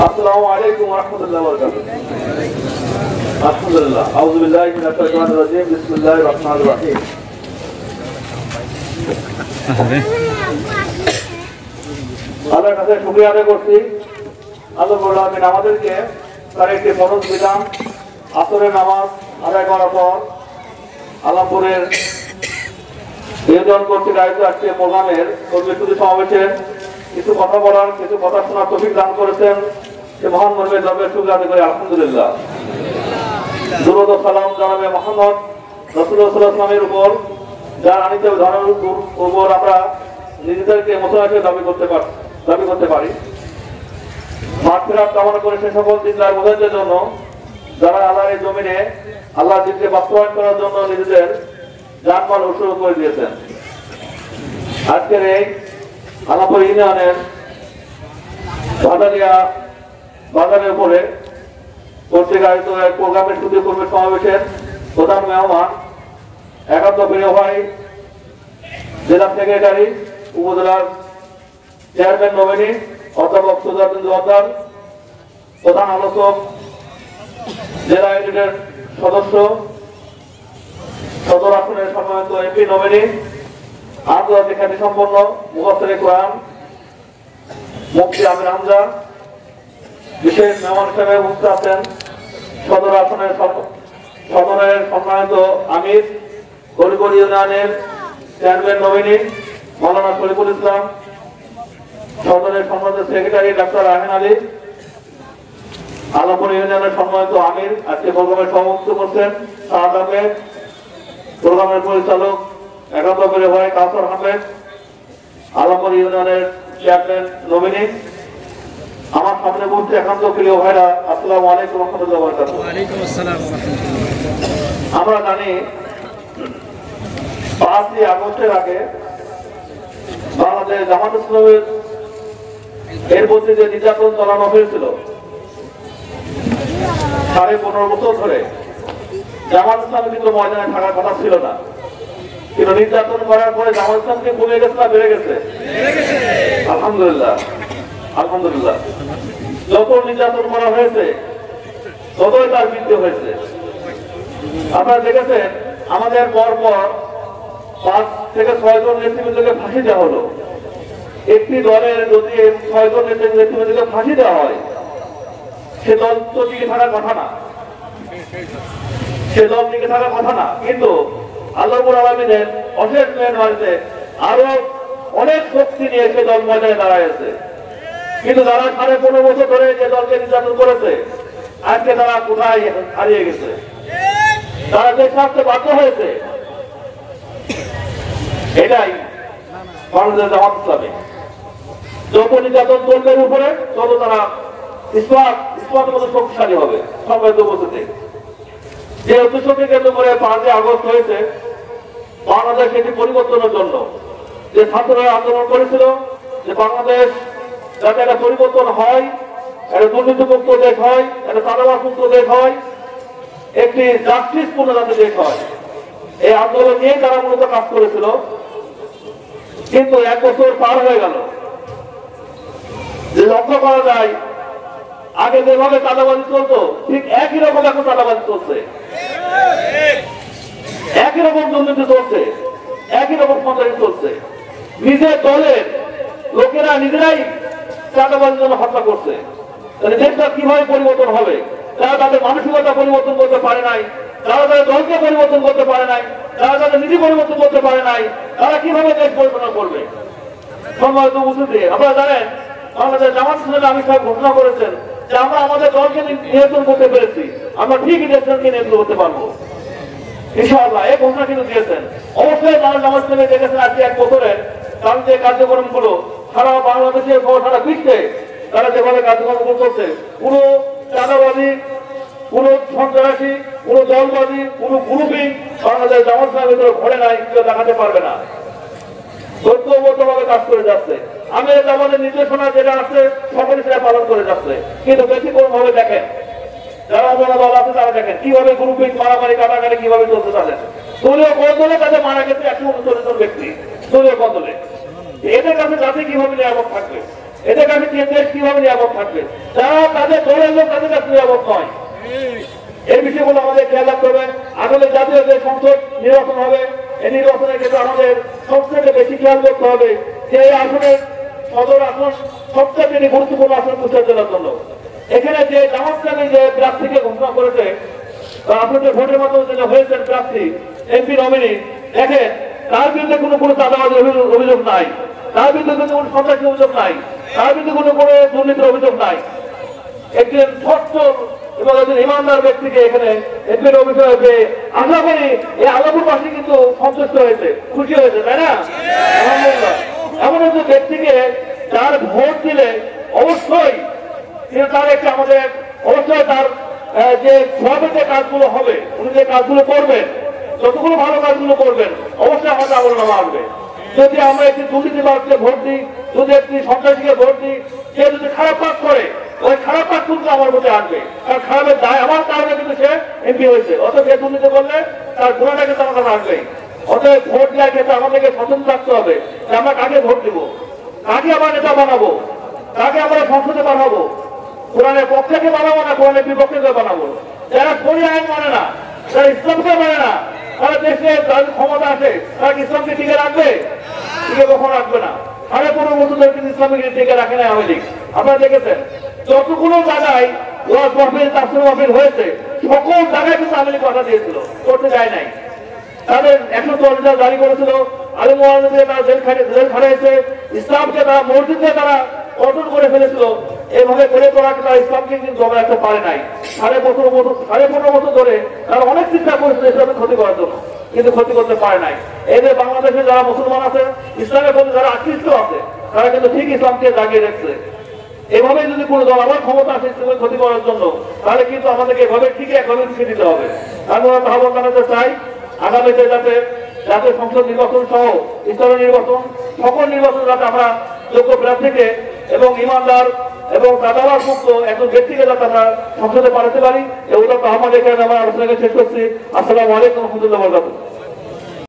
আসসালামু আলাইকুম ওয়া রাহমাতুল্লাহি ওয়া বারাকাতুহু। আলহামদুলিল্লাহ, আউযু বিল্লাহি মিনাশ শাইতানির রাজীম, বিসমিল্লাহির রহমানির রহিম। আল্লাহর কাছে শুকরিয়া আদায় করছি, আল্লাহ রাব্বুল আলামিন আমাদেরকে তার একটি ফরজ বিধান আসরের নামাজ আদায় করার পর আলমপুরের নিয়োজন কর্তৃক আয়োজিত আজকে প্রোগ্রামের কর্মসূচি সমাবেশের কিছু কথা বলার, কিছু কথা শোনার তৌফিক দান করেছেন। সে মহান মর্মের দরবারে শুকরিয়া আদায় করি, আলহামদুলিল্লাহ। দুরূদ ও সালাম জানাবে মুহাম্মদ রাসূলুল্লাহ সাল্লাল্লাহু আলাইহি ওয়াসাল্লামের উপর, যার আনিত ধর্মের উপর আমরা নিজেদেরকে মুসলমান দাবি করতে পারি। মাগফিরাত কামনা করে সে সকল দিনদার মুজাহিদের জন্য যারা আল্লাহর এই জমিনে আল্লাহর দিনকে বাস্তবায়ন করার জন্য নিজেদের জানমাল উৎসর্গ করে দিয়েছেন। আজকের এই আলামপুর ইউনিয়নের ভাদালিয়া বাজারের উপরে কর্তৃক আয়োজিত এক প্রোগ্রামের সুদী কর্মী সমাবেশের প্রধান মেহমান একান্ত প্রিয় ভাই জেলা সেক্রেটারি উপজেলার চেয়ারম্যান নমিনি অধ্যাপক সুজাতুল জোয়ারদার, প্রধান আলোচক জেলা ইউনিটের সদস্য সদর আসনের সম্মানিত এমপি নমিনি আন্তর্জাতিক খ্যাতি সম্পন্ন মুফাসসিরে কোরআন মুফতি আমির হামজা, বিশেষ মেহমান হিসেবে উপস্থিত আছেন সদর আসনের সদরের সম্মানিত আমির গরিবর ইউনিয়নের চেয়ারম্যান নমিনি মাওলানা শরীফুল ইসলাম, সদরের সম্মানিত সেক্রেটারি ডাক্তার রাহেন আলী, আলমপুর ইউনিয়নের সম্মানিত আমির আজকে প্রোগ্রামের সভাপতিত্ব করছেন সাহাদ আহমেদ, প্রোগ্রামের পরিচালক একান্ত প্রিয় ভাই কাউসার আহমেদ, আলমপুর ইউনিয়নের চেয়ারম্যান নমিনি, আমার সামনে বলছে একান্ত প্রিয় ভাইরা, আসসালামু আলাইকুম ওয়া রাহমাতুল্লাহি ওয়া বারাকাতুহু। ওয়ালাইকুম আসসালাম ওয়া রাহমাতুল্লাহ। আমরা জানি 5ই আগস্টের আগে বাংলাদেশ জামাত ইসলামের এর প্রতি যে নির্যাতন চালানো হয়েছিল 15.5 বছর ধরে জামাত ইসলাম কিন্তু ময়দানে থাকার কথা ছিল না, কিন্তু নির্যাতন করার পরে জামাত ইসলামকে কমে গেছে না বেড়ে গেছে? আলহামদুলিল্লাহ, আলহামদুলিল্লাহ। যত নির্যাতন করা হয়েছে ততই তার বৃদ্ধি হয়েছে। আপনারা দেখেছেন আমাদের পর 5 থেকে 6 জন নেতৃবৃন্দকে ফাঁসি দেওয়া হলো। একটি দলের যদি 6 জন নেতৃবৃন্দকে ফাঁসি দেওয়া হয় সে দল তো টিকে থাকার কথা না, সে দল টিকে থাকার কথা না। কিন্তু আল্লাহ রাব্বুল আলামিনের অশেষ মেহেরবানিতে আরো অনেক শক্তি নিয়ে সে দল ময়দানে দাঁড়ায়। কিন্তু যারা 15.5 বছর ধরে যে দলকে নির্যাতন করেছে আজকে তারা কোথায় হারিয়ে গেছে? তারা দেশ ছাড়তে বাধ্য হয়েছে। এটাই বাংলাদেশ জামাত ইসলামী। যত নির্যাতন চলবে উপরে তত তারা ইসলামের মতো শক্তিশালী হবে। সম্মানিত উপস্থিতি, যে উদ্দেশ্যকে কেন্দ্র করে 5ই আগস্ট হয়েছে বাংলাদেশ এটি পরিবর্তনের জন্য, যে ছাত্ররা আন্দোলন করেছিল যে বাংলাদেশ যাতে একটা পরিবর্তন হয়, একটা দুর্নীতিমুক্ত দেশ হয়, একটা চাঁদাবাজ মুক্ত দেশ হয়, একটি জাস্টিস পূর্ণ যাতে দেশ হয়, এই আন্দোলন নিয়ে তারা মূলত কাজ করেছিল। কিন্তু 1 বছর পার হয়ে গেল, যে লক্ষ্য করা যায় আগে যেভাবে চাঁদাবাজি চলতো ঠিক একই রকম এখন চাঁদাবাজি চলছে, একই রকম দুর্নীতি চলছে, একই রকম সন্ত্রাসী চলছে। নিজের দলের লোকেরা নিজেরাই চাঁদাবাজির জন্য হত্যা করছে। তাহলে দেশটা কিভাবে পরিবর্তন হবে? তারা তাদের মানসিকতা পরিবর্তন করতে পারে নাই, তারা তাদের দলকে পরিবর্তন করতে পারে নাই, তারা তাদের নীতি পরিবর্তন করতে পারে নাই, তারা কিভাবে দেশ পরিচালনা করবে? সম্মানিত উপস্থিতি, আপনারা জানেন বাংলাদেশ জামাত ইসলামী আমির সাহেব ঘোষণা করেছেন যে আমরা আমাদের দলকে নিয়ন্ত্রণ করতে পেরেছি, আমরা ঠিকই দেশকে নিয়ন্ত্রণ করতে পারবো ইনশাআল্লাহ। এই ঘোষণা কিন্তু দিয়েছেন। অবশ্যই বাংলাদেশ জামাত ইসলামী দেখেছেন আজকে 1 বছরে তার যে কার্যক্রমগুলো সারা বাংলাদেশে সারা বিশ্বে তারা যেভাবে কার্যক্রমগুলো করছে, কোনো চাঁদাবাজি, কোনো সন্ত্রাসী, কোনো দলবাজি, কোনো গ্রুপিং বাংলাদেশ জামাত ইসলামের ভিতরে ঘটে নাই, কেউ দেখাতে পারবে না। ঐক্যবদ্ধভাবে কাজ করে যাচ্ছে। আমি আমাদের নির্দেশনা যেটা আছে সকলে সেটা পালন করে যাচ্ছে। কিন্তু ব্যতিক্রম ভাবে দেখেন যারা অন্য দল আছে তারা দেখেন কিভাবে গ্রুপিং, মারামারি, কাটাকাটি কিভাবে চলতে তাদের দলীয় কদলে তাদের মারা গেছে 139 জন ব্যক্তি দলীয় কদলে। এদের কাছে যাতে কিভাবে নিরাপদ থাকবে? এদের কাছে দেশ কিভাবে নিরাপদ থাকবে? যারা তাদের দলের লোক তাদের কাছে নিরাপদ নয়। এই বিষয়গুলো আমাদের খেয়াল রাখতে হবে। আসলে জাতীয় যে সংসদ নির্বাচন হবে, এই নির্বাচনের ক্ষেত্রে আমাদের সবথেকে বেশি খেয়াল করতে হবে যে এই আসনের সদর আসন সবচেয়ে গুরুত্বপূর্ণ আসন কুষ্টিয়া জেলার জন্য। এখানে যে জামাতকামী যে প্রার্থীকে ঘোষণা করেছে বা আপনাদের ভোটের মাধ্যমে যেটা হয়েছেন প্রার্থী এমপি নমিনি, দেখেন তার বিরুদ্ধে কোনো চাঁদাবাজি অভিযোগ নাই, তার বিরুদ্ধে কোনো সন্ত্রাসী অভিযোগ নাই, তার বিরুদ্ধে কোনো দুর্নীতির অভিযোগ নাই। একজন সচ্ছল এবং একজন ইমানদার ব্যক্তিকে এখানে এমপির অভিযোগ হয়েছে। আশা করি এই আলাপুরবাসী কিন্তু সন্তুষ্ট হয়েছে, খুশি হয়েছে, তাই না? আলহামদুলিল্লাহ। এমন একজন ব্যক্তিকে যার ভোট দিলে অবশ্যই তার একটা আমাদের অবশ্যই তার যে সবে যে কাজগুলো হবে, উনি যে কাজগুলো করবেন, যতগুলো ভালো কাজগুলো করবেন অবশ্যই আমাদের আমলনামা আসবে। যদি আমরা একটি দুর্নীতিবাদকে ভোট দিই, যদি একটি সন্ত্রাসীকে ভোট দিই, সে যদি খারাপ কাজ করে ওই খারাপ কাজ কিন্তু আমার মধ্যে আসবে, কারণ খারাপের দায় আমার কারণে কিন্তু সে এমপি হয়েছে। অতএব সে দুর্নীতি করলে তার গুণাটা কিন্তু আমার কাছে আসবেই। অতএব ভোট দেওয়ার ক্ষেত্রে আমাদেরকে সচেতন থাকতে হবে যে আমরা কাকে ভোট দিব, কাকে আমরা নেতা বানাবো, কাকে আমরা সংসদে বানাবো। কোরআনের পক্ষে বানাবো না কোরআনের বিপক্ষে বানাবো। যারা শরীয়ত আইন মানে না, যারা ইসলামকে মানে না, তারা দেশে যাদের ক্ষমতা আছে তারা ইসলামকে টিকে রাখবে? টিকে কখনো রাখবে না। 15.5 বছর কিন্তু ইসলামকে টিকে রাখে না আওয়ামী লীগ। আপনারা দেখেছেন যতগুলো জায়গায় ওয়াজ মাহফিল তাফসীর মাহফিল হয়েছে সকল জায়গায় কিন্তু আওয়ামী লীগ কথা দিয়েছিল, করতে যায় নাই। তাদের 110 জারি করেছিল, আলিম ওলামাদের তারা জেল খাটাইছে, ইসলামকে তারা মসজিদে তারা অর্জন করে ফেলেছিল। এইভাবে করে তোলাকে তারা ইসলামকে কিন্তু জমা রাখতে পারে নাই। 15.5 বছর ধরে তারা অনেক চিন্তা করেছিল ইসলামের ক্ষতি করার জন্য, কিন্তু ক্ষতি করতে পারে নাই। এদের বাংলাদেশে যারা মুসলমান আছে, ইসলামের প্রতি যারা আকৃষ্ট আছে, তারা কিন্তু ঠিক ইসলামকে জাগিয়ে রাখছে। এভাবে যদি কোনো দল আবার ক্ষমতা আসে ইসলামের ক্ষতি করার জন্য, তাহলে কিন্তু আমাদেরকে এভাবে ঠিক একভাবে রুখে দিতে হবে। আমি আহ্বান জানাতে চাই আগামীতে যাতে জাতীয় সংসদ নির্বাচন সহ স্থানীয় নির্বাচন, সকল নির্বাচন যাতে আমরা যোগ্য প্রার্থীকে এবং ইমানদার এবং দাদাবাস মুক্ত একজন ব্যক্তিকে যাতে আমরা সংসদে পাঠাতে পারি, এগুলো তো আমাদের এখানে আমার আলোচনাকে শেষ করছি। আসসালামু আলাইকুম রহমতুল্লাহ।